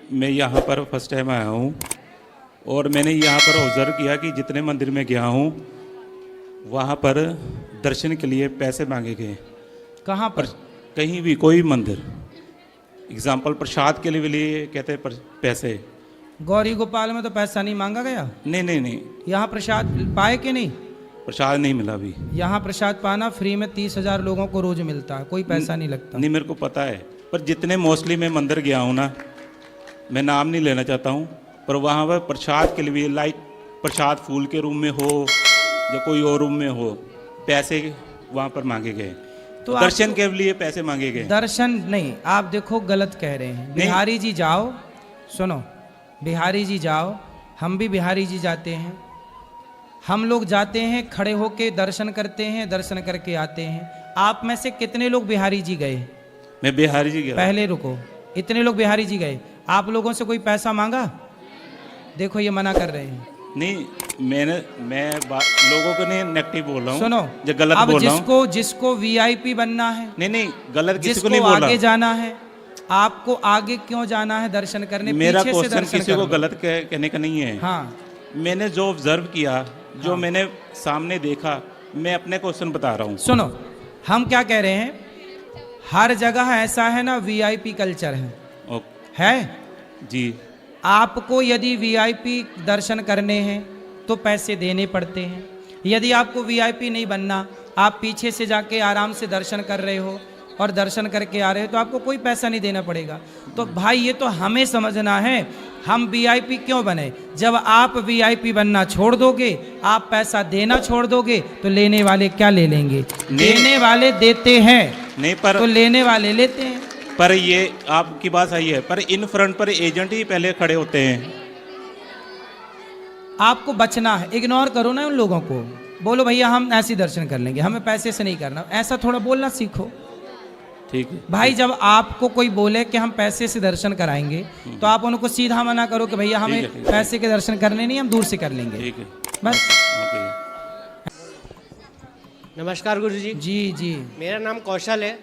मैं यहाँ पर फर्स्ट टाइम आया हूँ और मैंने यहाँ पर ऑब्जर्व किया कि जितने मंदिर में गया हूँ वहाँ पर दर्शन के लिए पैसे मांगे गए। कहाँ पर? कहीं भी कोई मंदिर, एग्जाम्पल प्रसाद के लिए कहते हैं पैसे। गौरी गोपाल में तो पैसा नहीं मांगा गया। नहीं नहीं नहीं, यहाँ प्रसाद पाए कि नहीं? प्रसाद नहीं मिला अभी। यहाँ प्रसाद पाना फ्री में 30,000 लोगों को रोज मिलता है, कोई पैसा नहीं लगता। नहीं, मेरे को पता है, पर जितने मोस्टली मैं मंदिर गया हूँ ना, मैं नाम नहीं लेना चाहता हूँ, पर वहाँ पर प्रसाद के लिए लाइक प्रसाद फूल के रूम में हो या कोई और रूम में हो, पैसे वहाँ पर मांगे गए। तो दर्शन के लिए पैसे मांगे गए। दर्शन नहीं, आप देखो गलत कह रहे हैं। बिहारी जी जाओ, सुनो, बिहारी जी जाओ, हम भी बिहारी जी जाते हैं, हम लोग जाते हैं खड़े होके दर्शन करते हैं, दर्शन करके आते हैं। आप में से कितने लोग बिहारी जी गए? मैं बिहारी जी गया। पहले रुको, इतने लोग बिहारी जी गए, आप लोगों से कोई पैसा मांगा? देखो ये मना कर रहे हैं। नहीं, मैं लोगों को नहीं नेगेटिव बोल रहा हूँ। सुनो, जो गलत अब बोल रहा हूँ। जिसको वीआईपी बनना है, नहीं गलत किसी को जिसको नहीं बोल रहा। आगे जाना है, आपको आगे क्यों जाना है दर्शन करने? मेरा पीछे से क्वेश्चन दर्शन किसी को करना। गलत कहने का नहीं है। हाँ, मैंने जो ऑब्जर्व किया, जो मैंने सामने देखा, मैं अपने क्वेश्चन बता रहा हूँ। सुनो, हम क्या कह रहे हैं, हर जगह ऐसा है ना, वीआईपी कल्चर है जी। आपको यदि वीआईपी दर्शन करने हैं तो पैसे देने पड़ते हैं। यदि आपको वीआईपी नहीं बनना, आप पीछे से जाके आराम से दर्शन कर रहे हो और दर्शन करके आ रहे हो, तो आपको कोई पैसा नहीं देना पड़ेगा। तो भाई ये तो हमें समझना है, हम वीआईपी क्यों बने? जब आप वीआईपी बनना छोड़ दोगे, आप पैसा देना छोड़ दोगे, तो लेने वाले क्या ले लेंगे? लेने वाले देते हैं नहीं, पर तो लेने वाले लेते हैं। पर ये आपकी बात सही है, पर इन फ्रंट पर एजेंट ही पहले खड़े होते हैं। आपको बचना है, इग्नोर करो ना उन लोगों को, बोलो भैया हम ऐसे दर्शन कर लेंगे, हमें पैसे से नहीं करना। ऐसा थोड़ा बोलना सीखो। ठीक है भाई, जब आपको कोई बोले कि हम पैसे से दर्शन कराएंगे, तो आप उनको सीधा मना करो कि भैया हमें पैसे के दर्शन करने नहीं, हम दूर से कर लेंगे। ठीक है, बस। नमस्कार गुरुजी। जी जी, मेरा नाम कौशल है।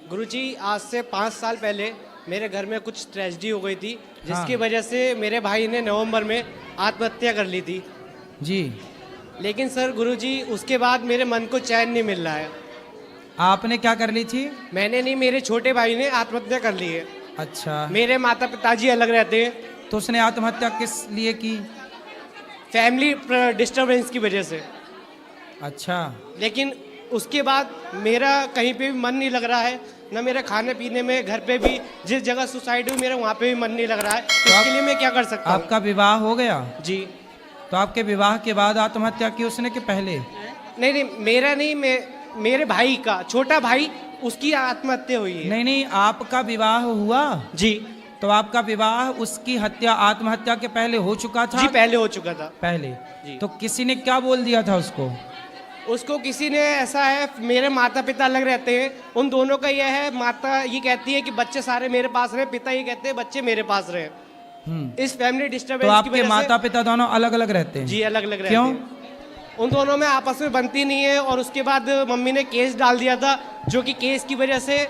गुरुजी, आज से 5 साल पहले मेरे घर में कुछ ट्रेजेडी हो गई थी, जिसकी वजह से मेरे भाई ने नवंबर में आत्महत्या कर ली थी जी। लेकिन सर गुरुजी, उसके बाद मेरे मन को चैन नहीं मिल रहा है। आपने क्या कर ली थी? मैंने नहीं, मेरे छोटे भाई ने आत्महत्या कर ली है। अच्छा, मेरे माता पिताजी अलग रहते हैं। तो उसने आत्महत्या किस लिए की? फैमिली डिस्टर्बेंस की वजह से। अच्छा, लेकिन उसके बाद मेरा कहीं पे भी मन नहीं लग रहा है, ना मेरा खाने पीने में, घर पे भी, जिस जगह सुसाइड हुई मेरा वहाँ पे भी मन नहीं लग रहा है। तो इसके लिए मैं क्या कर सकता हूँ? आपका विवाह हो गया? जी। तो आपके विवाह के बाद आत्महत्या की उसने कि पहले? नहीं, मेरा नहीं, मेरे भाई का, छोटा भाई, उसकी आत्महत्या हुई है। नहीं, आपका विवाह हुआ? जी। तो आपका विवाह उसकी हत्या, आत्महत्या के पहले हो चुका था? जी, पहले हो चुका था। पहले जी। तो किसी ने क्या बोल दिया था उसको? किसी ने, ऐसा है, मेरे माता पिता अलग रहते हैं, उन दोनों का यह है, माता ये कहती है कि बच्चे सारे मेरे पास रहे, पिता ये कहते हैं बच्चे मेरे पास रहे। इस फैमिली डिस्टर्बेंस तो की आपके वजह माता पिता दोनों अलग अलग रहते हैं? जी, अलग अलग रहते क्यों? हैं। उन दोनों में आपस में बनती नहीं है, और उसके बाद मम्मी ने केस डाल दिया था, जो कि केस की वजह से,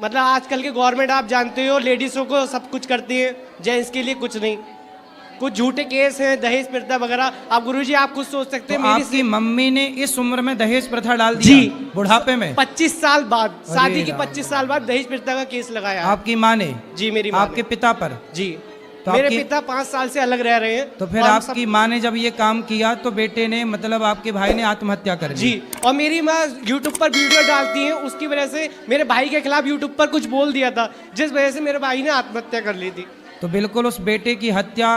मतलब आजकल के गवर्नमेंट आप जानते हो, लेडीज़ों को सब कुछ करती है, जेंट्स के लिए कुछ नहीं। कुछ झूठे केस हैं, दहेज प्रथा वगैरह। आप गुरुजी, आप कुछ सोच सकते हैं, मेरी आपकी मम्मी ने इस उम्र में दहेज प्रथा डाल दी? जी, बुढ़ापे में? 25 साल बाद, शादी की 25 साल बाद दहेज प्रथा का केस लगाया। आपकी माँ ने? जी, मेरी माँ आपके पिता पर? जी। तो मेरे पिता 5 साल से अलग रह रहे हैं। तो फिर आपकी माँ ने जब ये काम किया, तो बेटे ने, मतलब आपके भाई ने आत्महत्या कर ली? जी। और मेरी माँ यूट्यूब पर वीडियो डालती है, उसकी वजह से मेरे भाई के खिलाफ यूट्यूब पर कुछ बोल दिया था, जिस वजह से मेरे भाई ने आत्महत्या कर ली थी। तो बिल्कुल उस बेटे की हत्या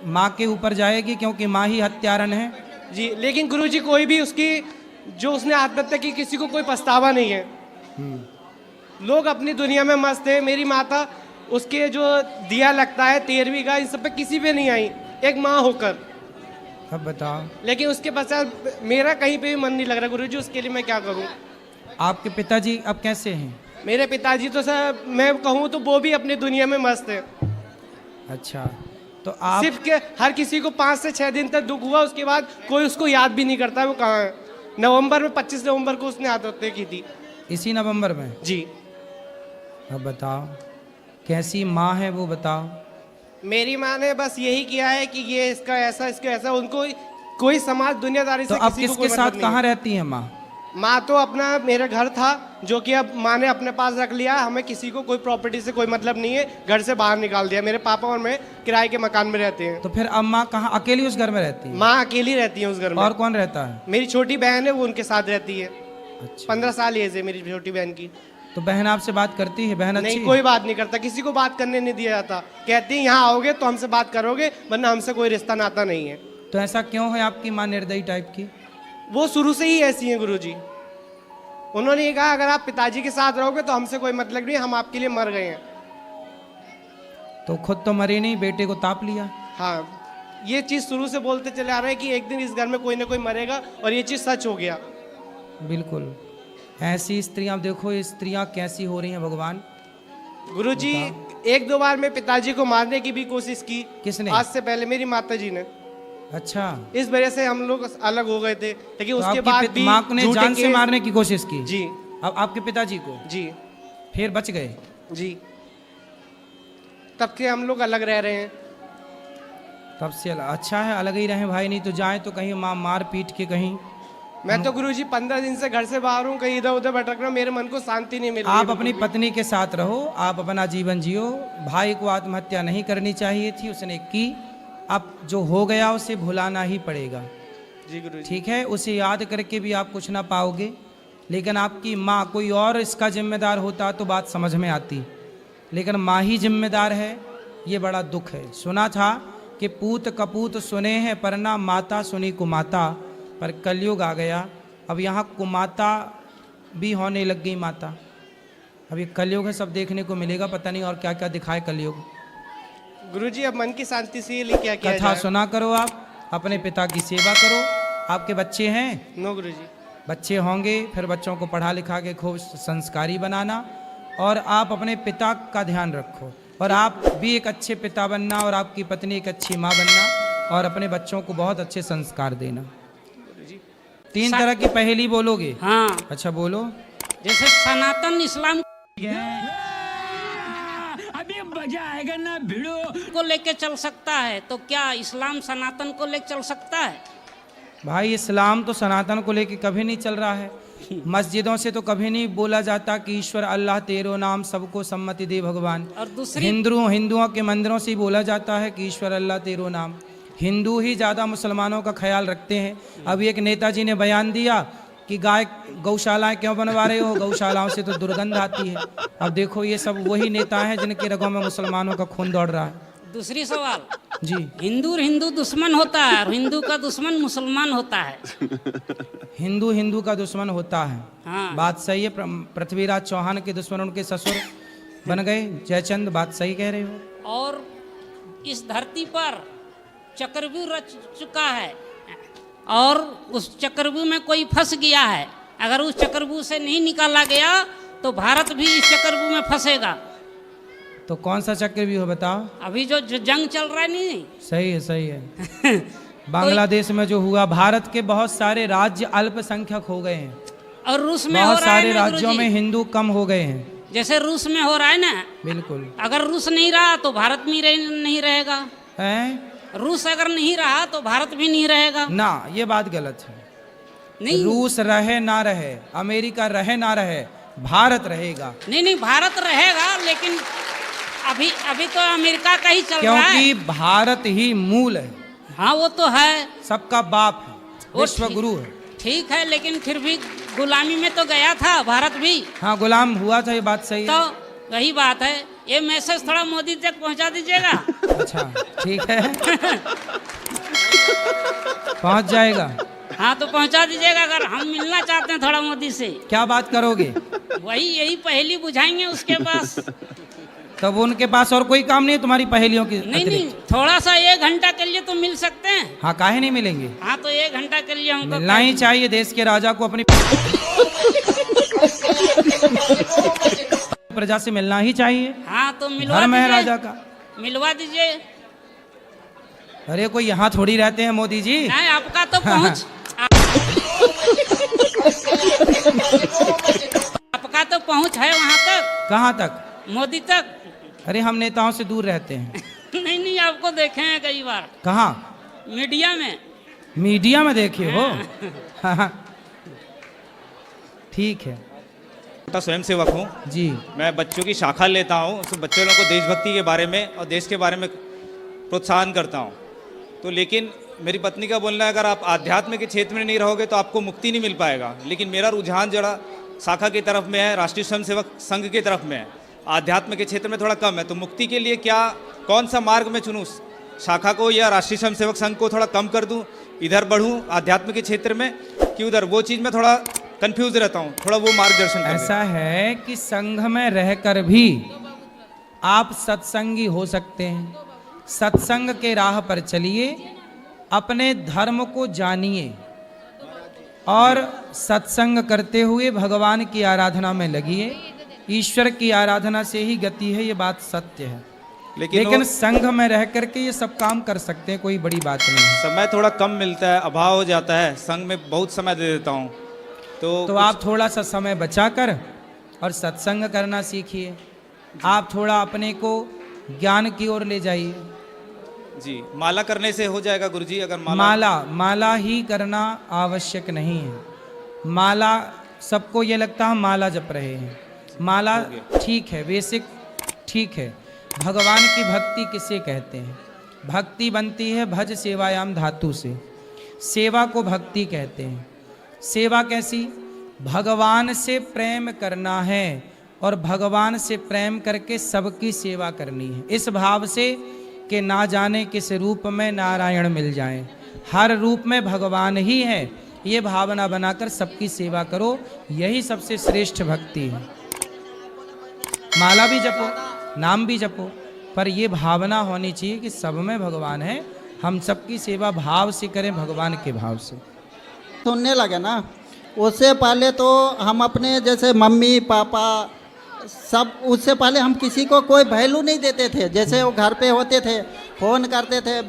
माँ के ऊपर जाएगी, क्योंकि माँ ही हत्यारन है। जी, लेकिन गुरुजी, कोई भी उसकी, जो उसने आत्महत्या की, किसी को कोई पछतावा नहीं है। लोग अपनी दुनिया में मस्त है। मेरी माता, उसके जो दिया लगता है 13वीं का, इन सब पे किसी पे नहीं आई, एक माँ होकर। अब बताओ। लेकिन उसके पश्चात मेरा कहीं पे भी मन नहीं लग रहा गुरुजी, उसके लिए मैं क्या करूँ? आपके पिताजी अब कैसे हैं? मेरे पिताजी तो सर, मैं कहूँ तो वो भी अपनी दुनिया में मस्त है। अच्छा, तो आप सिर्फ के हर किसी को 5 से 6 दिन तक दुख हुआ, उसके बाद कोई उसको याद भी नहीं करता वो कहाँ है। नवंबर में 25 नवंबर को उसने आत्महत्या की थी। इसी नवंबर में? जी। अब बताओ, कैसी माँ है वो बताओ। मेरी माँ ने बस यही किया है कि ये इसका ऐसा इसका ऐसा, उनको कोई समाज दुनियादारी तो से अब किसी को किसके कोई साथ मतलब नहीं कहाँ है। रहती है माँ? माँ तो अपना मेरा घर था जो कि अब माँ ने अपने पास रख लिया। हमें किसी को कोई प्रॉपर्टी से कोई मतलब नहीं है, घर से बाहर निकाल दिया। मेरे पापा और मैं किराए के मकान में रहते हैं। तो फिर अब माँ कहाँ, अकेली उस घर में रहती है? माँ अकेली रहती है उस घर में। और कौन रहता है? मेरी छोटी बहन है, वो उनके साथ रहती है। अच्छा, 15 साल एज है मेरी छोटी बहन की। तो बहन आपसे बात करती है? बहन अच्छी नहीं, है? कोई बात नहीं करता, किसी को बात करने नहीं दिया जाता। कहती है यहाँ आओगे तो हमसे बात करोगे, वरना हमसे कोई रिश्ता नाता नहीं है। तो ऐसा क्यों है आपकी माँ निर्दयी टाइप की? वो शुरू से ही ऐसी हैं गुरुजी। उन्होंने ये कहा अगर आप पिताजी के साथ रहोगे तो हमसे कोई मतलब नहीं, हम आपके लिए मर गए हैं। तो खुद तो मरे नहीं, बेटे को ताप लिया। हाँ, ये चीज़ शुरू से बोलते चले आ रहे हैं कि एक दिन इस घर में कोई ना कोई मरेगा, और ये चीज़ सच हो गया। बिल्कुल, ऐसी स्त्रियां देखो, ये स्त्रियां कैसी हो रही हैं भगवान। गुरुजी, एक दो बार मैं पिताजी को मारने की भी कोशिश की। किसने? आज से पहले मेरी माता जी ने। अच्छा, इस वजह से हम लोग अलग हो गए थे, लेकिन तो उसके आपकी बाद भी माँ ने झूठे जान से केस- मारने की कोशिश की? जी अब आपके पिताजी को? जी फिर बच गए? जी। तब के हम लोग अलग रह रहे हैं। तब से अच्छा है, अलग ही रहे भाई, नहीं तो जाए तो कहीं माँ मार पीट के कहीं। मैं तो गुरुजी 15 दिन से घर से बाहर हूँ, कहीं इधर उधर भटक रहा हूँ, मेरे मन को शांति नहीं मिल रही है आप बिल्कुल अपनी भी। पत्नी के साथ रहो, आप अपना जीवन जियो। भाई को आत्महत्या नहीं करनी चाहिए थी, उसने की। अब जो हो गया उसे भुलाना ही पड़ेगा, जी गुरुजी। ठीक है? उसे याद करके भी आप कुछ ना पाओगे। लेकिन आपकी माँ, कोई और इसका जिम्मेदार होता तो बात समझ में आती, लेकिन माँ ही जिम्मेदार है, ये बड़ा दुख है। सुना था कि पूत कपूत सुने हैं पर ना माता सुनी कुमाता, पर कलयुग आ गया, अब यहाँ कुमाता भी होने लग गई माता। अब ये कलयुग है, सब देखने को मिलेगा, पता नहीं और क्या क्या दिखाए कलयुग। गुरुजी, अब मन की शांति से लिए क्या किया कथा जाए? सुना करो, आप अपने पिता की सेवा करो। आपके बच्चे हैं? नो गुरुजी। बच्चे होंगे, फिर बच्चों को पढ़ा लिखा के खूब संस्कारी बनाना, और आप अपने पिता का ध्यान रखो, और आप भी एक अच्छे पिता बनना, और आपकी पत्नी एक अच्छी माँ बनना, और अपने बच्चों को बहुत अच्छे संस्कार देना। 3 तरह की पहेली बोलोगे? हाँ, अच्छा बोलो। जैसे सनातन इस्लाम अभी मजा आएगा ना भिड़ो। को लेके चल सकता है, तो क्या इस्लाम सनातन को लेके चल सकता है? भाई, इस्लाम तो सनातन को लेके कभी नहीं चल रहा है। मस्जिदों से तो कभी नहीं बोला जाता कि ईश्वर अल्लाह तेरो नाम सबको सम्मति दे भगवान। और दूसरी हिंदुओं के मंदिरों से ही बोला जाता है कि ईश्वर अल्लाह तेरो नाम। हिंदू ही ज़्यादा मुसलमानों का ख्याल रखते हैं। अभी एक नेताजी ने बयान दिया कि गौशालाएं क्यों बनवा रहे हो, गौशालाओं से तो दुर्गंध आती है। अब देखो, ये सब वही नेता हैं जिनके रगों में मुसलमानों का खून दौड़ रहा है। दूसरी सवाल, जी, हिंदू दुश्मन होता है और हिंदू का दुश्मन मुसलमान होता है। हिंदू का दुश्मन होता है। हाँ। बात सही है। पृथ्वीराज चौहान के दुश्मन उनके ससुर बन गए जयचंद। बात सही कह रहे हो। और इस धरती पर चक्रव्यूह रच चुका है, और उस चक्रव्यूह में कोई फंस गया है। अगर उस चक्रव्यूह से नहीं निकाला गया तो भारत भी इस चक्रव्यूह में फंसेगा। तो कौन सा चक्रव्यूह बताओ? अभी जो जंग चल रहा है नहीं सही है, सही है। बांग्लादेश में जो हुआ, भारत के बहुत सारे राज्य अल्पसंख्यक हो गए हैं, और रूस में हो बहुत रहा है सारे ना राज्यों गुरुजी? में हिंदू कम हो गए हैं। जैसे रूस में हो रहा है ना, बिल्कुल। अगर रूस नहीं रहा तो भारत भी नहीं रहेगा। हैं? रूस अगर नहीं रहा तो भारत भी नहीं रहेगा। ना, ये बात गलत है। नहीं रूस रहे ना रहे, अमेरिका रहे ना रहे, भारत रहेगा। नहीं, भारत रहेगा, लेकिन अभी तो अमेरिका का ही चल रहा है। क्योंकि भारत ही मूल है, हाँ, वो तो है, सबका बाप है, वो विश्व ठीक- गुरु है। ठीक है, लेकिन फिर भी गुलामी में तो गया था भारत भी। हाँ, गुलाम हुआ था, ये बात सही तो है। वही बात है। ये मैसेज थोड़ा मोदी तक पहुंचा दीजिएगा। अच्छा, ठीक है, पहुंच जाएगा। हाँ, तो पहुंचा दीजिएगा। अगर हम मिलना चाहते हैं थोड़ा मोदी से, क्या बात करोगे? यही पहेली बुझाएंगे उसके पास। तब उनके पास और कोई काम नहीं है तुम्हारी पहेलियों की नहीं, अतिरिक्त? थोड़ा सा 1 घंटा के लिए तो मिल सकते हैं। हाँ, काहे नहीं मिलेंगे? हाँ, तो 1 घंटा के लिए हमको मिलना ही चाहिए। देश के राजा को अपनी प्रजा से मिलना ही चाहिए। हाँ, तो मिलवा धर्म है दीजिए। राजा का। मिलवा दीजिए। अरे कोई यहाँ थोड़ी रहते हैं मोदी जी। नहीं, आपका तो पहुंच आपका तो पहुंच है वहां तक, कहाँ तक? मोदी तक। अरे हम नेताओं से दूर रहते हैं। नहीं, आपको देखे हैं कई बार कहाँ? मीडिया में। मीडिया में देखे हो? हाँ। ठीक है छोटा स्वयं सेवक हूँ। जी। मैं बच्चों की शाखा लेता हूँ, तो बच्चों लोगों को देशभक्ति के बारे में और देश के बारे में प्रोत्साहन करता हूँ। तो लेकिन मेरी पत्नी का बोलना है, अगर आप आध्यात्म के क्षेत्र में नहीं रहोगे तो आपको मुक्ति नहीं मिल पाएगा। लेकिन मेरा रुझान जरा शाखा की तरफ में है, राष्ट्रीय स्वयंसेवक संघ की तरफ में है। आध्यात्म के क्षेत्र में थोड़ा कम है, तो मुक्ति के लिए कौन सा मार्ग मैं चुनूँ? शाखा को या राष्ट्रीय स्वयंसेवक संघ को थोड़ा कम कर दूँ, इधर बढ़ूँ आध्यात्म के क्षेत्र में कि उधर? वो चीज़ में थोड़ा कंफ्यूज रहता हूँ, थोड़ा वो मार्गदर्शन कर दें। ऐसा है कि संघ में रहकर भी आप सत्संगी हो सकते हैं। सत्संग के राह पर चलिए, अपने धर्म को जानिए और सत्संग करते हुए भगवान की आराधना में लगिए। ईश्वर की आराधना से ही गति है, ये बात सत्य है। लेकिन संघ में रह करके ये सब काम कर सकते हैं, कोई बड़ी बात नहीं है। समय थोड़ा कम मिलता है, अभाव हो जाता है, संघ में बहुत समय दे देता हूँ। तो आप थोड़ा सा समय बचाकर और सत्संग करना सीखिए। आप थोड़ा अपने को ज्ञान की ओर ले जाइए। जी, माला करने से हो जाएगा गुरुजी? अगर माला ही करना आवश्यक नहीं है। माला सबको ये लगता है माला जप रहे हैं। माला ठीक है, बेसिक ठीक है। भगवान की भक्ति किसे कहते हैं? भक्ति बनती है भज सेवायाम धातु से। सेवा को भक्ति कहते हैं। सेवा कैसी? भगवान से प्रेम करना है और भगवान से प्रेम करके सबकी सेवा करनी है, इस भाव से कि ना जाने किस रूप में नारायण मिल जाएं, हर रूप में भगवान ही है, ये भावना बनाकर सबकी सेवा करो। यही सबसे श्रेष्ठ भक्ति है। माला भी जपो, नाम भी जपो, पर ये भावना होनी चाहिए कि सब में भगवान है, हम सबकी सेवा भाव से करें, भगवान के भाव से। सुनने लगे ना, उससे पहले तो हम अपने जैसे मम्मी पापा सब, उससे पहले हम किसी को कोई वैल्यू नहीं देते थे। जैसे वो घर पे होते थे, फोन करते थे,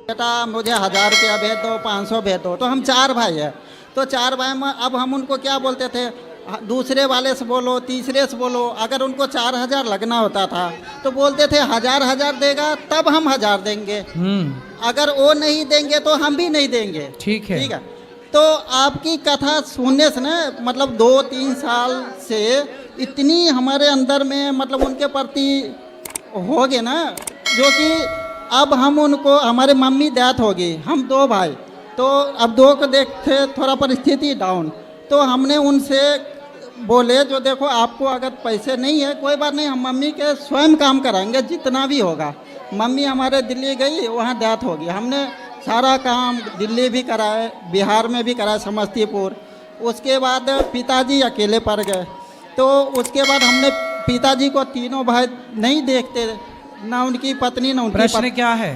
बेटा मुझे 1000 रुपया भेज दो, 500 भेज दो। तो हम 4 भाई हैं, तो 4 भाई में अब हम उनको क्या बोलते थे, दूसरे वाले से बोलो, तीसरे से बोलो। अगर उनको 4000 लगना होता था तो बोलते थे 1000 देगा तब हम 1000 देंगे, अगर वो नहीं देंगे तो हम भी नहीं देंगे। ठीक है, ठीक है। तो आपकी कथा सुनने से ना, मतलब 2-3 साल से इतनी हमारे अंदर में मतलब उनके प्रति हो गए ना, जो कि अब हम उनको, हमारे मम्मी डेथ हो गई, हम 2 भाई, तो अब 2 को देखते थोड़ा परिस्थिति डाउन, तो हमने उनसे बोले जो देखो आपको अगर पैसे नहीं है कोई बात नहीं, हम मम्मी के स्वयं काम कराएंगे जितना भी होगा। मम्मी हमारे दिल्ली गई, वहाँ डेथ हो गई। हमने सारा काम दिल्ली भी कराए, बिहार में भी कराए, समस्तीपुर। उसके बाद पिताजी अकेले पड़ गए, तो उसके बाद हमने पिताजी को, तीनों भाई नहीं देखते, ना उनकी पत्नी ना उनकी प्रश्न क्या है?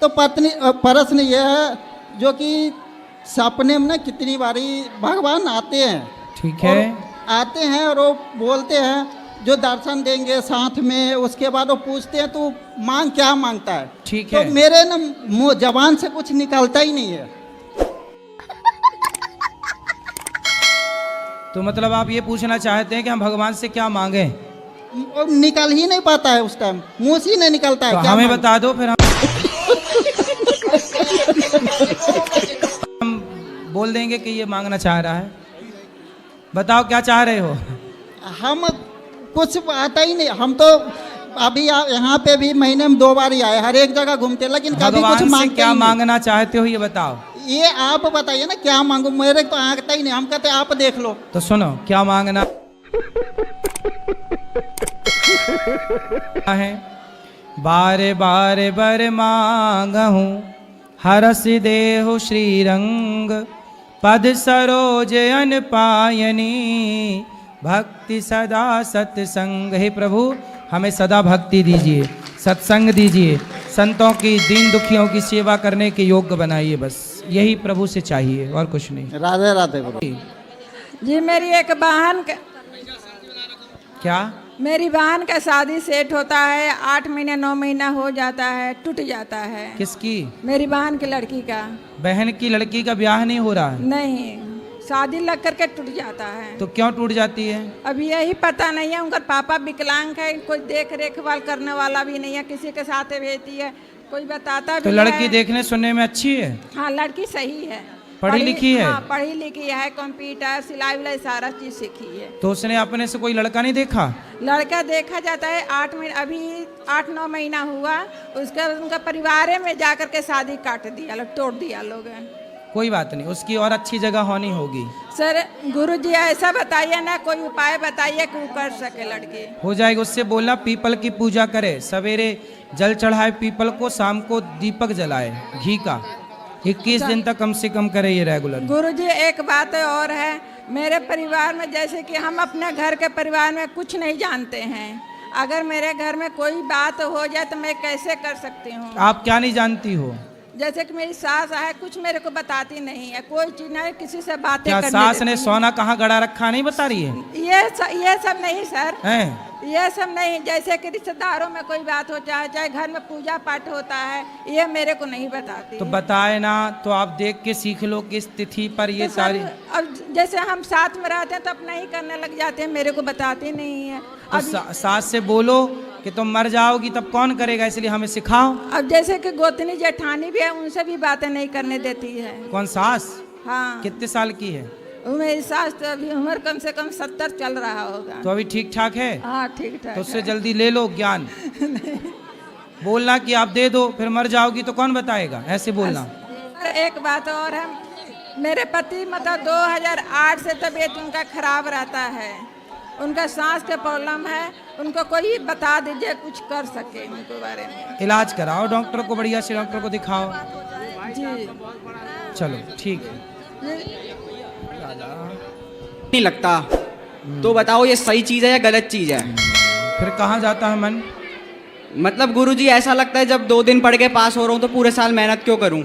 तो प्रश्न ये है जो कि सपने में ना कितनी बारी भगवान आते हैं, ठीक है, आते हैं और वो बोलते हैं जो दर्शन देंगे साथ में। उसके बाद वो पूछते हैं तू मांग क्या मांगता है? ठीक है। तो मेरे ना मुंह जबान से कुछ निकलता ही नहीं है। तो मतलब आप ये पूछना चाहते हैं कि हम भगवान से क्या मांगे? निकल ही नहीं पाता है, उस टाइम मुंह से ही नहीं निकलता है। तो क्या हमें मांग? बता दो, फिर हम बोल देंगे कि ये मांगना चाह रहा है। बताओ क्या चाह रहे हो? हम कुछ आता ही नहीं, हम तो अभी यहाँ पे भी महीने में 2 बार ही आए, हर एक जगह घूमते, लेकिन कभी कुछ भगवान से मांगते क्या ही नहीं। मांगना चाहते हो ये बताओ। ये आप बताइए ना क्या मांगू, मेरे तो आता ही नहीं, हम कहते आप देख लो। तो सुनो क्या मांगना है। बारे बारे बर मांगहूँ, हरस देहु श्रीरंग, पद सरोज अन पायनी, भक्ति सदा सत्संग। हे प्रभु हमें सदा भक्ति दीजिए, सत्संग दीजिए, संतों की, दीन दुखियों की सेवा करने के योग्य बनाइए, बस यही प्रभु से चाहिए और कुछ नहीं। राधे राधे। जी मेरी एक बहन का, क्या? मेरी बहन का शादी सेट होता है, 8 महीना 9 महीना हो जाता है, टूट जाता है। किसकी? मेरी बहन की लड़की का। बहन की लड़की का ब्याह नहीं हो रहा है? नहीं, शादी लग करके टूट जाता है। तो क्यों टूट जाती है? अभी यही पता नहीं है, उनका पापा विकलांग है, कोई देख रेख वाल करने वाला भी नहीं है, किसी के साथ भेजती है, कोई बताता भी तो लड़की है। देखने सुनने में अच्छी है? हाँ लड़की सही है, पढ़ी लिखी है? हाँ पढ़ी लिखी है, कंप्यूटर सिलाई विलाई सारा चीज सीखी है। तो उसने अपने से कोई लड़का नहीं देखा? लड़का देखा जाता है 8 महीने, अभी 8-9 महीना हुआ, उसका उनका परिवार में जाकर के शादी काट दिया लोग, तोड़ दिया लोग। कोई बात नहीं, उसकी और अच्छी जगह होनी होगी। सर गुरुजी ऐसा बताइए ना, कोई उपाय बताइए कि वो कर सके लड़की। हो जाएगा। उससे बोलना पीपल की पूजा करे, सवेरे जल चढ़ाए पीपल को, शाम को दीपक जलाए घी का, 21 दिन तक कम से कम करे ये रेगुलर। गुरुजी एक बात और है, मेरे परिवार में जैसे कि हम अपने घर के परिवार में कुछ नहीं जानते हैं, अगर मेरे घर में कोई बात हो जाए तो मैं कैसे कर सकती हूँ? आप क्या नहीं जानती हो? जैसे कि मेरी सास है, कुछ मेरे को बताती नहीं है, कोई चीज नहीं, किसी से बातें क्या करने सास ने देती सोना कहाँ गड़ा रखा नहीं बता रही है? ये सब नहीं सर, हैं? ये सब नहीं। जैसे कि रिश्तेदारों में कोई बात हो चाहे घर में पूजा पाठ होता है, ये मेरे को नहीं बताती। तो बताए ना, तो आप देख के सीख लो किस तिथि पर ये तो सारी। अब जैसे हम साथ में रहते हैं तो अपना ही करने लग जाते हैं, मेरे को बताती नहीं है। तो सास से बोलो कि तुम मर जाओगी तब कौन करेगा, इसलिए हमें सिखाओ। अब जैसे कि गोतनी जेठानी भी है, उनसे भी बातें नहीं करने देती है। कौन सास? हाँ। कितने साल की है? मेरी सास तो अभी उम्र कम से कम 70 चल रहा होगा। तो अभी ठीक ठाक है? हाँ ठीक ठाक। तो उससे जल्दी ले लो ज्ञान। बोलना कि आप दे दो, फिर मर जाओगी तो कौन बताएगा, ऐसे बोलना। एक बात और है, मेरे पति मतलब 2008 से तबीयत उनका खराब रहता है, उनका सांस का प्रॉब्लम है, उनको कोई बता दीजिए कुछ कर सके उनके बारे में। इलाज कराओ, डॉक्टर को बढ़िया से डॉक्टर को दिखाओ। जी चलो ठीक है। नहीं लगता, तो बताओ ये सही चीज़ है या गलत चीज़ है? फिर कहाँ जाता है मन? मतलब गुरुजी ऐसा लगता है जब 2 दिन पढ़ के पास हो रहा हूँ तो पूरे साल मेहनत क्यों करूँ?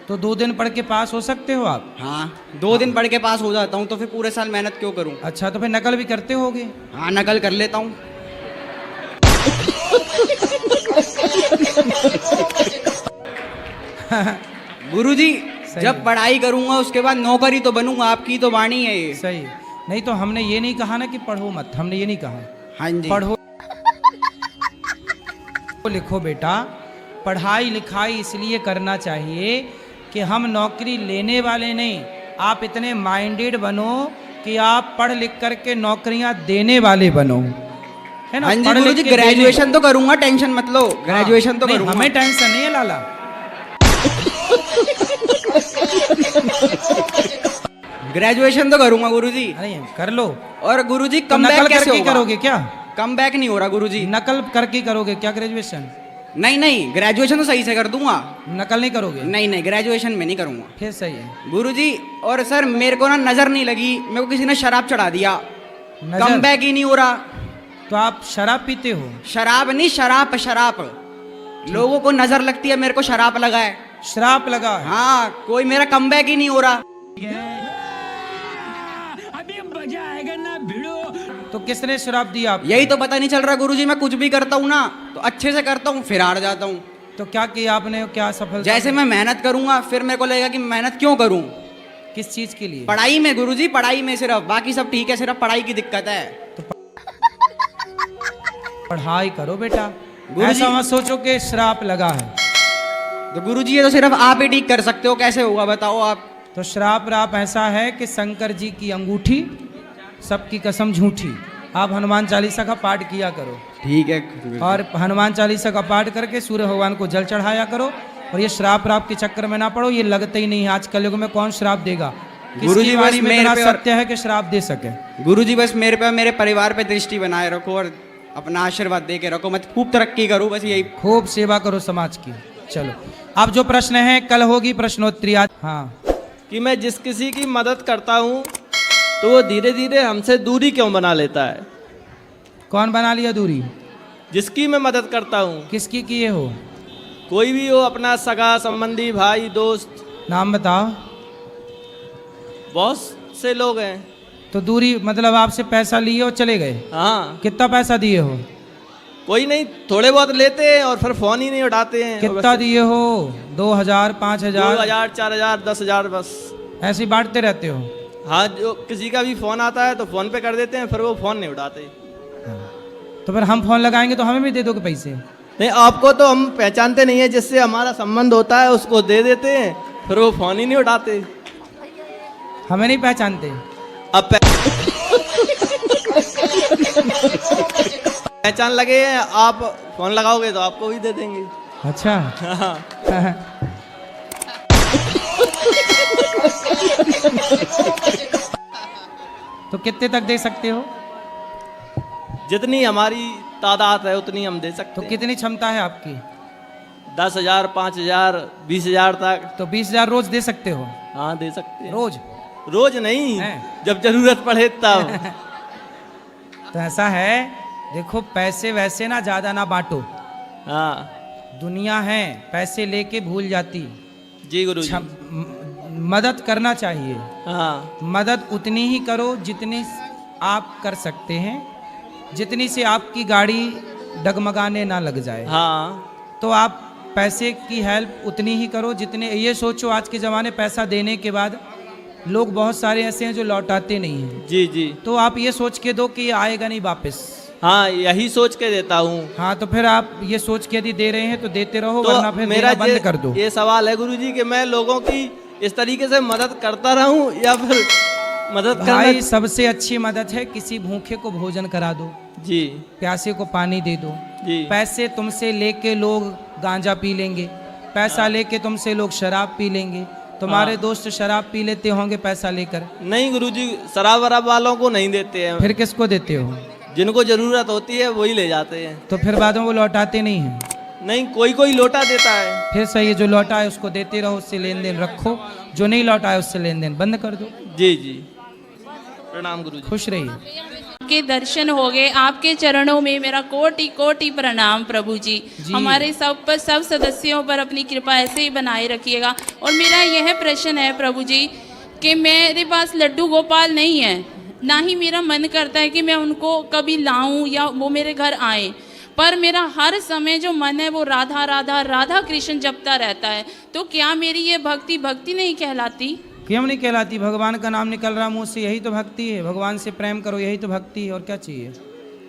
तो 2 दिन पढ़ के पास हो सकते हो आप? हाँ 2 दिन पढ़ के पास हो जाता हूँ तो फिर पूरे साल मेहनत क्यों करूँ? अच्छा, तो फिर नकल भी करते होगे? हाँ नकल कर लेता हूँ। गुरुजी जब पढ़ाई करूंगा उसके बाद नौकरी तो बनूंगा, आपकी तो वाणी है ये। सही। नहीं तो हमने ये नहीं कहा ना कि पढ़ो मत, हमने ये नहीं कहा। हाँ जी। पढ़ो लिखो बेटा, पढ़ाई लिखाई इसलिए करना चाहिए कि हम नौकरी लेने वाले नहीं, आप इतने माइंडेड बनो कि आप पढ़ लिख करके नौकरियां देने वाले बनो, है ना? हाँ जी पढ़ लिख गुरुजी के ग्रेजुएशन तो करूंगा, टेंशन मत लो, ग्रेजुएशन तो नहीं, करूंगा। हमें टेंशन नहीं है लाला। ग्रेजुएशन तो करूंगा गुरुजी। अरे कर लो। और गुरुजी तो कम नकल बैक कैसे करके होगा? करोगे क्या? कम बैक नहीं हो रहा गुरुजी। नकल करके करोगे क्या ग्रेजुएशन? नहीं ग्रेजुएशन तो सही से कर दूंगा। नकल नहीं करोगे? नहीं ग्रेजुएशन में नहीं करूंगा। फिर सही है गुरुजी। और सर मेरे को ना नजर नहीं लगी, मेरे को किसी ने शराब चढ़ा दिया, नजर? कम बैक ही नहीं हो रहा। तो आप शराब पीते हो? शराब नहीं, शराब। लोगों को नजर लगती है, मेरे को शराब लगा है। श्राप लगा है? हाँ कोई मेरा कम बैक ही नहीं हो रहा। अभी मजा आएगा ना भिड़ो। तो किसने श्राप दिया आपको? यही तो पता नहीं चल रहा गुरुजी, मैं कुछ भी करता हूँ ना तो अच्छे से करता हूँ फिर हार जाता हूँ। तो क्या किया आपने, क्या सफल? जैसे मैं मेहनत करूंगा फिर मेरे को लगेगा कि मेहनत क्यों करूं। किस चीज के लिए? पढ़ाई में गुरुजी, पढ़ाई में सिर्फ, बाकी सब ठीक है, सिर्फ पढ़ाई की दिक्कत है। पढ़ाई करो बेटा, गुरुजी- ऐसा मत सोचो कि श्राप लगा है। तो गुरुजी ये तो सिर्फ आप ही ठीक कर सकते हो, कैसे होगा बताओ आप। तो श्राप राप ऐसा है कि शंकर जी की अंगूठी, सबकी कसम झूठी। आप हनुमान चालीसा का पाठ किया करो, ठीक है। और हनुमान चालीसा का पाठ करके सूर्य भगवान को जल चढ़ाया करो। और ये श्राप राप के चक्कर में ना पड़ो, ये लगते ही नहीं। आज कलयुग में कौन श्राप देगा? गुरुजी बस वाणी में मेरे इतना पे और- सत्य है कि श्राप दे सके। गुरुजी बस मेरे पे, मेरे परिवार पे दृष्टि बनाए रखो और अपना आशीर्वाद दे के रखो, मैं खूब तरक्की करूँ, बस यही। खूब सेवा करो समाज की। चलो अब जो प्रश्न है कल होगी प्रश्नोत्तरी आज। हाँ, कि मैं जिस किसी की मदद करता हूँ तो वो धीरे धीरे हमसे दूरी क्यों बना लेता है? कौन बना लिया दूरी? जिसकी मैं मदद करता हूँ, किसकी किए हो? कोई भी हो, अपना सगा संबंधी, भाई, दोस्त, नाम बताओ। बहुत से लोग हैं। तो दूरी मतलब आपसे पैसा लिए और चले गए? हाँ कितना पैसा दिए हो? कोई नहीं, थोड़े बहुत लेते हैं और फिर फोन ही नहीं उठाते हैं। कितना दिए हो? 2000, 5000, 2000, 4000, 10,000 बस। ऐसे ही बांटते रहते हो? हाँ, जो किसी का भी फ़ोन आता है तो फ़ोन पे कर देते हैं, फिर वो फ़ोन नहीं उठाते। तो फिर हम फोन लगाएंगे तो हमें भी दे दोगे पैसे? नहीं, आपको तो हम पहचानते नहीं है, जिससे हमारा संबंध होता है उसको दे देते हैं, फिर वो फ़ोन ही नहीं उठाते। हमें नहीं पहचानते? अब पहचान लगे हैं, आप फ़ोन लगाओगे तो आपको भी दे देंगे। अच्छा। तो कितने तक दे सकते हो? जितनी हमारी तादाद है उतनी हम दे सकते तो हैं। कितनी क्षमता है आपकी? 10,000, 5,000, 20,000 तक। तो 20,000 रोज दे सकते हो? हाँ, दे सकते हैं। रोज? रोज नहीं, हैं? जब जरूरत पड़े तब। तो ऐसा है, देखो पैसे वैसे ना ज्यादा ना बांटो। हाँ दुनिया है पैसे लेके भूल जाती। जी गुरु जी। मदद करना चाहिए। हाँ मदद उतनी ही करो जितनी आप कर सकते हैं, जितनी से आपकी गाड़ी डगमगाने ना लग जाए। हाँ तो आप पैसे की हेल्प उतनी ही करो जितने, ये सोचो आज के ज़माने पैसा देने के बाद लोग बहुत सारे ऐसे हैं जो लौटाते नहीं हैं। जी जी। तो आप ये सोच के दो कि ये आएगा नहीं वापस। हाँ, यही सोच के देता हूँ। हाँ, तो फिर आप ये सोच के यदि दे रहे हैं तो देते रहो, तो वरना फिर मेरा देना बंद कर दो। ये सवाल है गुरुजी कि मैं लोगों की इस तरीके से मदद करता रहूं या फिर मदद भाई करना। सबसे अच्छी मदद है किसी भूखे को भोजन करा दो, जी प्यासे को पानी दे दो। जी। पैसे तुमसे लेके लोग गांजा पी लेंगे, पैसा लेके तुमसे लोग शराब पी लेंगे। तुम्हारे दोस्त शराब पी लेते होंगे पैसा लेकर। नहीं गुरुजी, शराब वराब वालों को नहीं देते हैं। फिर किसको देते हो? जिनको जरूरत होती है वही ले जाते हैं। तो फिर बाद में वो लौटाते नहीं हैं। नहीं, कोई कोई लोटा देता है। फिर सही है, जो लौटा है उसको देते रहो, उससे लेन देन रखो। जो नहीं लौटा है उससे लेन देन बंद कर दो। जी जी, प्रणाम गुरुजी। खुश रहिए। के दर्शन हो गए, आपके चरणों में मेरा कोटि कोटि प्रणाम प्रभु जी। हमारे सब पर, सब सदस्यों पर अपनी कृपा ऐसे ही बनाए रखिएगा। और मेरा यह प्रश्न है प्रभु जी कि मेरे पास लड्डू गोपाल नहीं है, ना ही मेरा मन करता है कि मैं उनको कभी लाऊं या वो मेरे घर आए, पर मेरा हर समय जो मन है वो राधा राधा राधा कृष्ण जपता रहता है। तो क्या मेरी ये भक्ति भक्ति नहीं कहलाती? क्यों नहीं कहलाती? भगवान का नाम निकल रहा मुंह से, यही तो भक्ति है। भगवान से प्रेम करो, यही तो भक्ति है। और क्या चाहिए?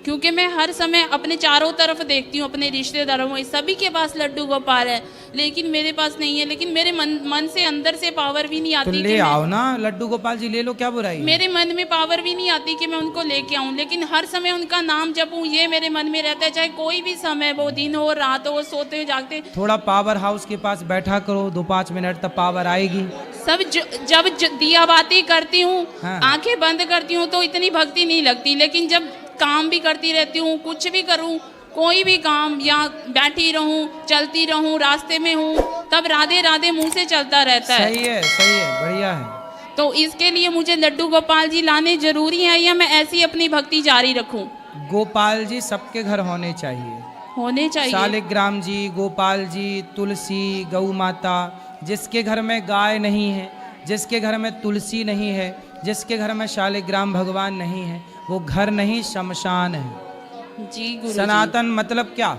क्योंकि मैं हर समय अपने चारों तरफ देखती हूँ, अपने रिश्तेदारों में सभी के पास लड्डू गोपाल है, लेकिन मेरे पास नहीं है। लेकिन मेरे मन से अंदर से पावर भी नहीं आती। तो ले आओ ना लड्डू गोपाल जी, ले लो, क्या बुराई है? मेरे मन में पावर भी नहीं आती कि मैं उनको लेके आऊं, लेकिन हर समय उनका नाम जपूं, ये मेरे मन में रहता है। चाहे कोई भी समय, वो दिन हो रात हो, सोते हो जागते। थोड़ा पावर हाउस के पास बैठा करो, 2-5 मिनट तक पावर आएगी। सब जब दिया बाती करती हूँ, हाँ। आंखें बंद करती हूँ तो इतनी भक्ति नहीं लगती, लेकिन जब काम भी करती रहती हूँ, कुछ भी करूँ, कोई भी काम, या बैठी रहूँ, चलती रहूँ, रास्ते में हूँ, तब राधे राधे मुंह से चलता रहता है। सही है, सही है, बढ़िया है। तो इसके लिए मुझे लड्डू गोपाल जी लाने जरूरी है या मैं ऐसी अपनी भक्ति जारी रखूं? गोपाल जी सबके घर होने चाहिए। होने चाहिए। शालिग्राम जी, गोपाल जी, तुलसी, गौ माता। जिसके घर में गाय नहीं है, जिसके घर में तुलसी नहीं है, जिसके घर में शालिग्राम भगवान नहीं है, वो घर नहीं, शमशान है। जी गुरु। सनातन मतलब क्या?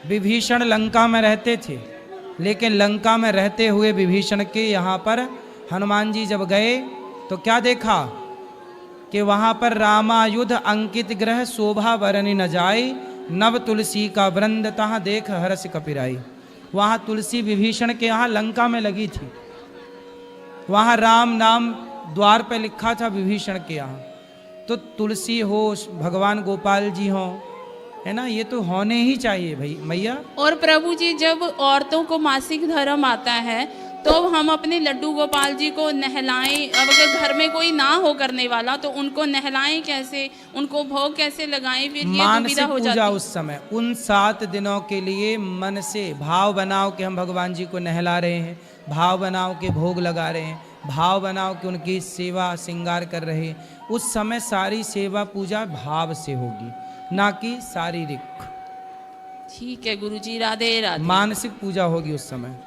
विभीषण लंका में रहते थे, लेकिन लंका में रहते हुए विभीषण के यहाँ पर हनुमान जी जब गए तो क्या देखा कि वहाँ पर रामायुध अंकित ग्रह शोभा वरनि न जाय, नव तुलसी का वृंद तहाँ देख हर्ष कपिराई। वहाँ तुलसी विभीषण के यहाँ लंका में लगी थी। वहाँ राम नाम द्वार पे लिखा था विभीषण के यहाँ। तो तुलसी हो, भगवान गोपाल जी हो, है ना, ये तो होने ही चाहिए भाई मैया। और प्रभु जी, जब औरतों को मासिक धर्म आता है तो हम अपने लड्डू गोपाल जी को नहलाएं। अब अगर घर में कोई ना हो करने वाला तो उनको नहलाएं कैसे, उनको भोग कैसे लगाएं? फिर ये दुविधा हो पूजा जाती। उस समय उन 7 दिनों के लिए मन से भाव बनाओ कि हम भगवान जी को नहला रहे हैं, भाव बनाओ कि भोग लगा रहे हैं, भाव बनाओ कि उनकी सेवा श्रृंगार कर रहे हैं। उस समय सारी सेवा पूजा भाव से होगी, ना कि शारीरिक। ठीक है गुरु जी, राधे राधे। मानसिक पूजा होगी उस समय।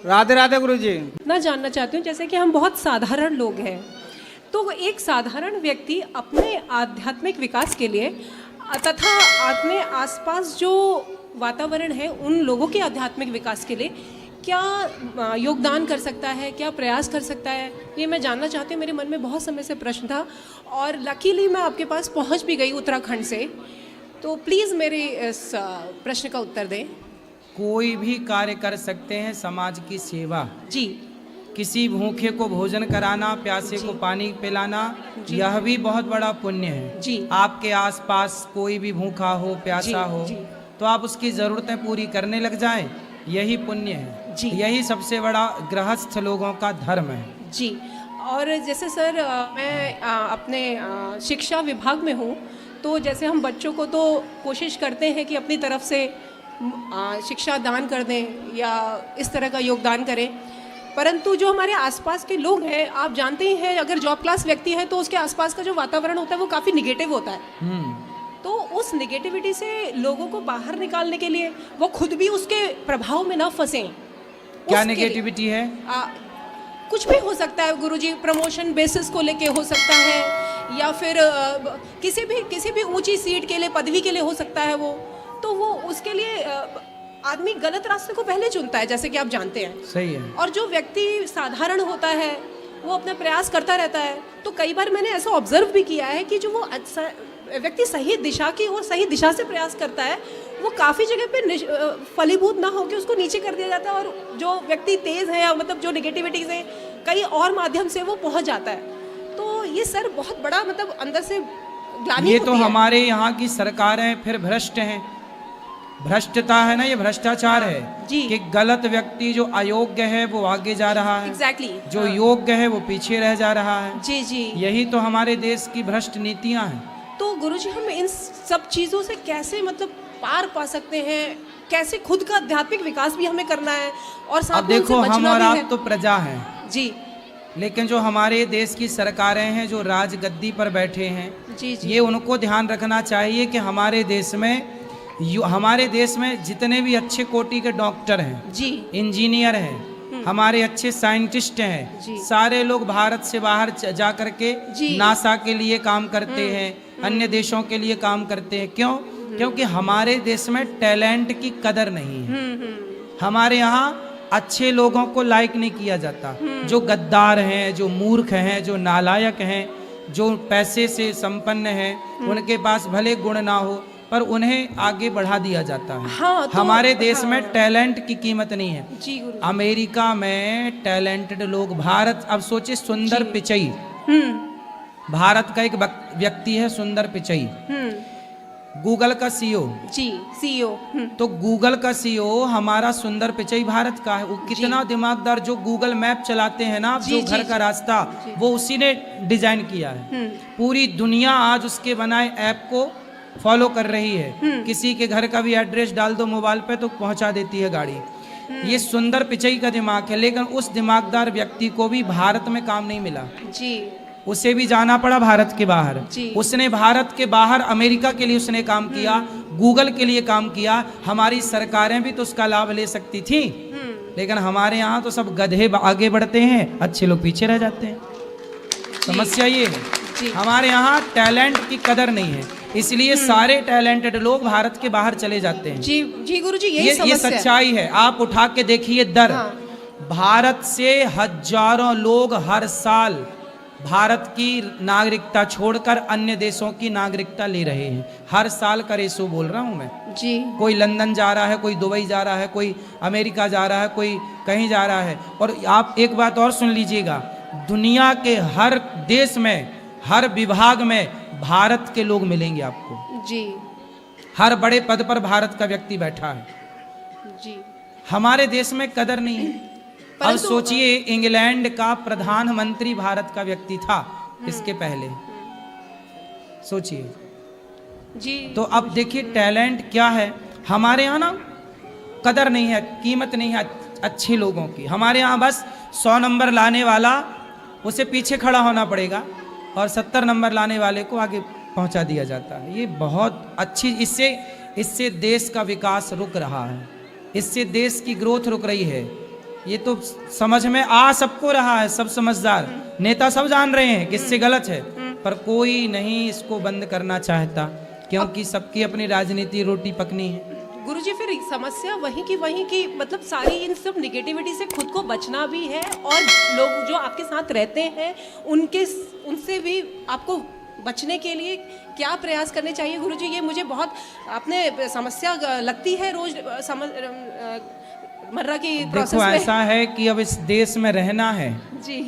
राधे राधे गुरु जी। ना जानना चाहती हूँ, जैसे कि हम बहुत साधारण लोग हैं, तो एक साधारण व्यक्ति अपने आध्यात्मिक विकास के लिए तथा अपने आसपास जो वातावरण है उन लोगों के आध्यात्मिक विकास के लिए क्या योगदान कर सकता है, क्या प्रयास कर सकता है, ये मैं जानना चाहती हूँ। मेरे मन में बहुत समय से प्रश्न था और लकीली मैं आपके पास पहुँच भी गई उत्तराखंड से। तो प्लीज़ मेरे इस प्रश्न का उत्तर दें। कोई भी कार्य कर सकते हैं, समाज की सेवा जी, किसी भूखे को भोजन कराना, प्यासे को पानी पिलाना, यह भी बहुत बड़ा पुण्य है जी। आपके आसपास कोई भी भूखा हो, प्यासा हो, तो आप उसकी ज़रूरतें पूरी करने लग जाएं, यही पुण्य है जी। यही सबसे बड़ा गृहस्थ लोगों का धर्म है जी। और जैसे सर मैं अपने शिक्षा विभाग में हूँ, तो जैसे हम बच्चों को तो कोशिश करते हैं कि अपनी तरफ से शिक्षा दान कर दें या इस तरह का योगदान करें, परंतु जो हमारे आसपास के लोग हैं, आप जानते ही हैं, अगर जॉब क्लास व्यक्ति है तो उसके आसपास का जो वातावरण होता है वो काफ़ी निगेटिव होता है। तो उस निगेटिविटी से लोगों को बाहर निकालने के लिए वो खुद भी उसके प्रभाव में ना फंसें। क्या नेगेटिविटी है? कुछ भी हो सकता है गुरुजी, प्रमोशन बेसिस को लेके हो सकता है, या फिर किसी भी ऊंची सीट के लिए, पदवी के लिए हो सकता है वो। तो वो उसके लिए आदमी गलत रास्ते को पहले चुनता है, जैसे कि आप जानते हैं। सही है। और जो व्यक्ति साधारण होता है वो अपना प्रयास करता रहता है। तो कई बार मैंने ऐसा ऑब्जर्व भी किया है कि जो वो व्यक्ति सही दिशा की और सही दिशा से प्रयास करता है, वो काफ़ी जगह पे फलीभूत ना होकर उसको नीचे कर दिया जाता है, और जो व्यक्ति तेज़ है, मतलब जो नेगेटिविटी से कई और माध्यम से वो पहुंच जाता है। तो ये सर बहुत बड़ा मतलब अंदर से ग्लानि ये होती तो है। हमारे यहाँ की सरकारें फिर भ्रष्ट हैं। भ्रष्टता है ना, ये भ्रष्टाचार है जी। कि गलत व्यक्ति जो अयोग्य है वो आगे जा रहा है, एग्जैक्टली जो योग्य है वो पीछे रह जा रहा है। जी जी। यही तो हमारे देश की भ्रष्ट नीतियां हैं। तो गुरुजी हम इन सब चीज़ों से कैसे मतलब पार पा सकते हैं? कैसे खुद का आध्यात्मिक विकास भी हमें करना है और साथ अब में उनसे देखो, हम बचना और भी आप है। तो प्रजा हैं जी लेकिन जो हमारे देश की सरकारें हैं, जो राजगद्दी पर बैठे हैं, जी जी। ये उनको ध्यान रखना चाहिए कि हमारे देश में जितने भी अच्छे कोटि के डॉक्टर हैं जी, इंजीनियर हैं, हमारे अच्छे साइंटिस्ट हैं, जी। सारे लोग भारत से बाहर जा करके जी। नासा के लिए काम करते हैं, अन्य देशों के लिए काम करते हैं। क्यों? क्योंकि हमारे देश में टैलेंट की कदर नहीं है। हमारे यहाँ अच्छे लोगों को लाइक नहीं किया जाता। जो गद्दार हैं, जो मूर्ख हैं, जो नालायक हैं, जो पैसे से संपन्न हैं, उनके पास भले गुण ना हो पर उन्हें आगे बढ़ा दिया जाता है। हाँ, तो, हमारे देश में टैलेंट की कीमत नहीं है। जी गुरु। अमेरिका में टैलेंटेड लोग, भारत, अब सोचिए सुंदर पिचई, भारत का एक व्यक्ति है सुंदर पिचई, गूगल का सीईओ। जी, सीईओ। तो गूगल का सीईओ हमारा सुंदर पिचई भारत का है। वो कितना दिमागदार, जो गूगल मैप चलाते हैं ना, जो घर का रास्ता वो उसी ने डिजाइन किया है। पूरी दुनिया आज उसके बनाए ऐप को फॉलो कर रही है। किसी के घर का भी एड्रेस डाल दो मोबाइल पे तो पहुंचा देती है गाड़ी। ये सुंदर पिचई का दिमाग है, लेकिन उस दिमागदार व्यक्ति को भी भारत में काम नहीं मिला जी। उसे भी जाना पड़ा भारत के बाहर। जी। उसने भारत के बाहर अमेरिका के लिए उसने काम किया, गूगल के लिए काम किया। हमारी सरकारें भी तो उसका लाभ ले सकती थी, लेकिन हमारे यहाँ तो सब गधे आगे बढ़ते हैं, अच्छे लोग पीछे रह जाते हैं। समस्या ये है, हमारे यहाँ टैलेंट की कदर नहीं है, इसलिए सारे टैलेंटेड लोग भारत के बाहर चले जाते हैं। जी जी गुरुजी, यही ये सच्चाई है। आप उठा के देखिए दर, भारत से हजारों लोग हर साल भारत की नागरिकता छोड़कर अन्य देशों की नागरिकता ले रहे हैं। हर साल का रेशो बोल रहा हूं मैं जी। कोई लंदन जा रहा है, कोई दुबई जा रहा है, कोई अमेरिका जा रहा है, कोई कहीं जा रहा है। और आप एक बात और सुन लीजिएगा, दुनिया के हर देश में, हर विभाग में भारत के लोग मिलेंगे आपको जी। हर बड़े पद पर भारत का व्यक्ति बैठा है जी। हमारे देश में कदर नहीं है। अब सोचिए, इंग्लैंड का प्रधानमंत्री भारत का व्यक्ति था इसके पहले, सोचिए जी। तो अब देखिए टैलेंट क्या है। हमारे यहाँ ना कदर नहीं है, कीमत नहीं है अच्छे लोगों की। हमारे यहाँ बस 100 नंबर लाने वाला उसे पीछे खड़ा होना पड़ेगा और 70 नंबर लाने वाले को आगे पहुंचा दिया जाता है। ये बहुत अच्छी, इससे देश का विकास रुक रहा है, इससे देश की ग्रोथ रुक रही है। ये तो समझ में आ सबको रहा है, सब समझदार नेता सब जान रहे हैं कि इससे गलत है, पर कोई नहीं इसको बंद करना चाहता, क्योंकि सबकी अपनी राजनीति रोटी पकनी है। गुरुजी फिर समस्या वहीं की मतलब सारी इन सब निगेटिविटी से खुद को बचना भी है और लोग जो आपके साथ रहते हैं उनसे भी आपको बचने के लिए क्या प्रयास करने चाहिए गुरुजी? ये मुझे बहुत अपने समस्या लगती है रोज मर्रा की प्रोसेस देखो में। ऐसा है कि अब इस देश में रहना है जी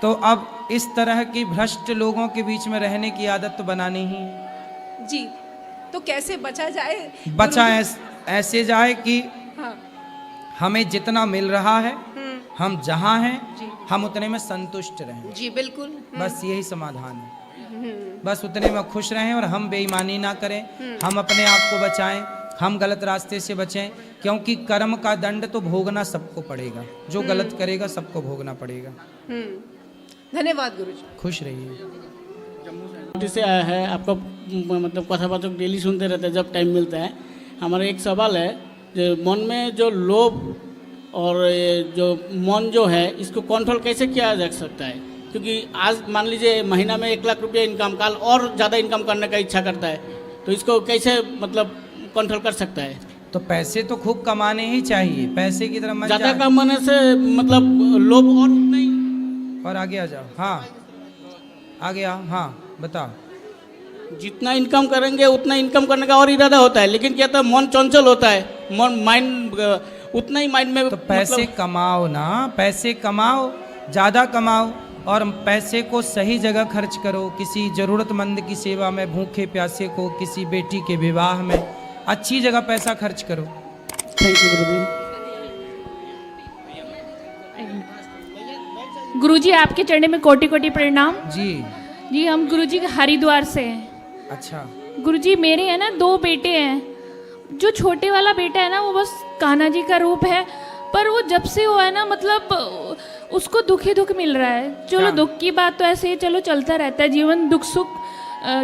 तो अब इस तरह की भ्रष्ट लोगों के बीच में रहने की आदत तो बनानी ही है। जी, तो कैसे बचा जाए? बचा गुरुजी? ऐसे जाए कि हाँ। हमें जितना मिल रहा है हम जहाँ हैं हम उतने में संतुष्ट रहें। जी बिल्कुल। बस यही समाधान है। बस उतने में खुश रहें और हम बेईमानी ना करें, हम अपने आप को बचाएं, हम गलत रास्ते से बचें, क्योंकि कर्म का दंड तो भोगना सबको पड़ेगा। जो गलत करेगा सबको भोगना पड़ेगा। धन्यवाद गुरुजी। खुश रहिए। से आया है आपका मतलब कथा बातों डेली सुनते रहते हैं जब टाइम मिलता है। हमारा एक सवाल है, जो मन में जो लोभ और ये जो मन जो है इसको कंट्रोल कैसे किया जा सकता है? क्योंकि आज मान लीजिए महीना में 1 लाख रुपया इनकम, काल और ज़्यादा इनकम करने का इच्छा करता है, तो इसको कैसे मतलब कंट्रोल कर सकता है? तो पैसे तो खूब कमाने ही चाहिए, पैसे की तरफ मत ज़्यादा जाए। कमाने से मतलब लोभ और नहीं। और आगे आ जाओ। हाँ आगे आओ। हाँ बताओ। जितना इनकम करेंगे उतना इनकम करने का और इरादा होता है, लेकिन क्या था मन चंचल होता है, मन माइंड उतना ही माइंड में। तो पैसे कमाओ ना, पैसे कमाओ, ज़्यादा कमाओ और पैसे को सही जगह खर्च करो। किसी ज़रूरतमंद की सेवा में, भूखे प्यासे को, किसी बेटी के विवाह में, अच्छी जगह पैसा खर्च करो। थैंक यू गुरुजी। गुरुजी आपके चरणों में कोटि कोटि प्रणाम। जी हम गुरुजी के हरिद्वार से हैं। अच्छा। गुरुजी मेरे है ना 2 बेटे हैं। जो छोटे वाला बेटा है ना वो बस कान्हा जी का रूप है, पर वो जब से हुआ है ना मतलब उसको दुख ही दुख मिल रहा है। चलो दुख की बात तो ऐसे ही चलो चलता रहता है, जीवन दुख सुख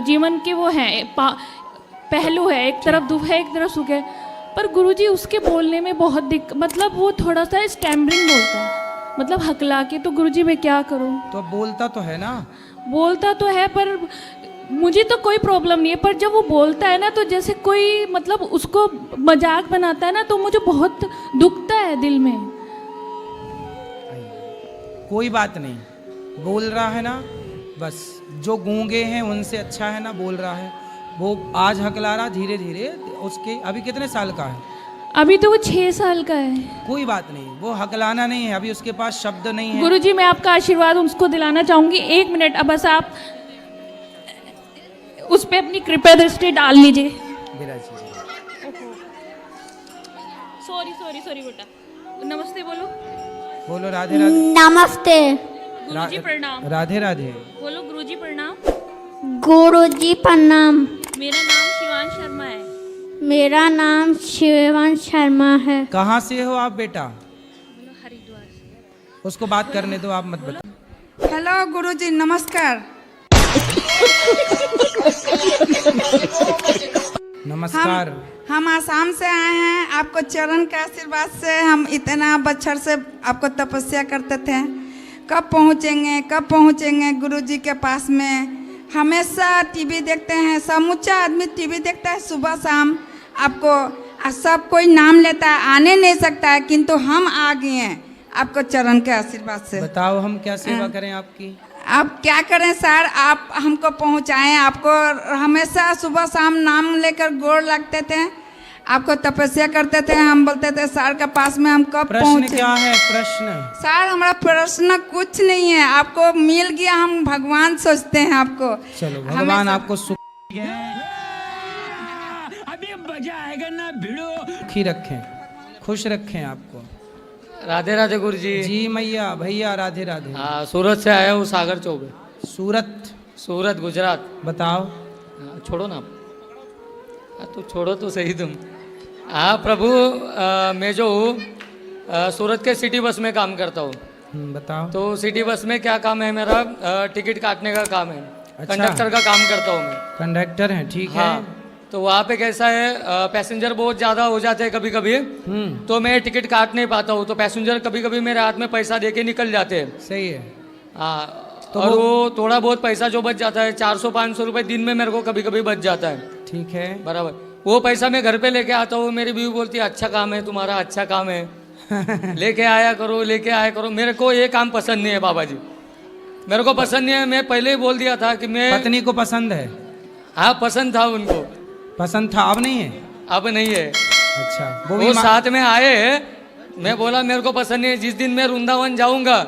जीवन के वो हैं पहलू है, एक तरफ दुख है एक तरफ सुख है। पर गुरुजी उसके बोलने में बहुत मतलब वो थोड़ा सा स्टैमरिंग बोलता है, मतलब हकला के। तो गुरुजी मैं क्या करूं? तो बोलता तो है ना। बोलता तो है पर मुझे तो कोई प्रॉब्लम नहीं है, पर जब वो बोलता है ना तो जैसे कोई मतलब उसको मजाक बनाता है ना तो मुझे बहुत दुखता है दिल में। कोई बात नहीं, बोल रहा है ना, बस जो गूंगे हैं उनसे अच्छा है ना बोल रहा है। वो आज हकला रहा, धीरे धीरे उसके अभी कितने साल का है? अभी तो वो 6 साल का है। कोई बात नहीं, वो हकलाना नहीं है, अभी उसके पास शब्द नहीं है। गुरुजी मैं आपका आशीर्वाद उसको दिलाना चाहूंगी। 1 मिनट अब बस आप उस पे अपनी कृपा दृष्टि डाल लीजिए। सॉरी बेटा। नमस्ते बोलो। बोलो राधे राधे। नमस्ते गुरुजी प्रणाम। राधे राधे। बोलो गुरुजी प्रणाम। गुरुजी प्रणाम। मेरा नाम शिवान शर्मा है। मेरा नाम शिवान शर्मा है। कहाँ से हो आप बेटा? हरिद्वार से। उसको बात करने दो, आप मत बताओ। हेलो गुरुजी नमस्कार। नमस्कार। हम आसाम से आए हैं। आपको चरण के आशीर्वाद से हम इतना बछर से आपको तपस्या करते थे, कब पहुँचेंगे गुरुजी के पास में। हमेशा टीवी देखते हैं, समूचा आदमी टीवी देखता है सुबह शाम। आपको सब कोई नाम लेता है, आने नहीं सकता है, किंतु हम आ गए हैं आपको चरण के आशीर्वाद से। बताओ हम क्या सेवा करें आपकी? आप क्या करें सर, आप हमको पहुंचाएं। आपको हमेशा सुबह शाम नाम लेकर गोड़ लगते थे, आपको तपस्या करते थे। हम बोलते थे सर के पास में हम कब प्रश्न पहुंचे। क्या है प्रश्न? सर हमारा प्रश्न कुछ नहीं है, आपको मिल गया, हम भगवान सोचते हैं आपको। चलो भगवान आपको सुख अभी मजा आएगा ना भिड़ो। सुखी रखें, खुश रखें आपको। राधे राधे गुरुजी। जी मैया भैया राधे राधे। हाँ सूरत से आया हूँ, सागर चौबे। सूरत गुजरात। बताओ। छोड़ो ना तो छोड़ो तो सही तुम। हाँ प्रभु, मैं जो हूँ सूरत के सिटी बस में काम करता हूँ। बताओ। तो सिटी बस में क्या काम है मेरा? टिकट काटने का काम है। अच्छा। कंडक्टर का काम करता हूँ मैं। कंडक्टर हैं, ठीक है। हाँ, तो वहाँ पे कैसा है, पैसेंजर बहुत ज़्यादा हो जाते हैं कभी कभी, तो मैं टिकट काट नहीं पाता हूँ। तो पैसेंजर कभी कभी मेरे हाथ में पैसा दे के निकल जाते हैं। सही है। हाँ, तो और वो थोड़ा बहुत पैसा जो बच जाता है 400-500 रुपये दिन में मेरे को कभी कभी बच जाता है। ठीक है बराबर। वो पैसा मैं घर पे लेके आता हूँ, मेरी बीवी बोलती है अच्छा काम है तुम्हारा, अच्छा काम है लेके आया करो, लेके आया करो। मेरे को ये काम पसंद नहीं है बाबा जी, मेरे को पसंद नहीं है। मैं पहले ही बोल दिया था कि मैं, पत्नी को पसंद है? हाँ पसंद था उनको, पसंद था, अब नहीं है? अब नहीं है। अच्छा, वो साथ में आए, मैं बोला मेरे को पसंद नहीं है। जिस दिन मैं वृंदावन जाऊंगा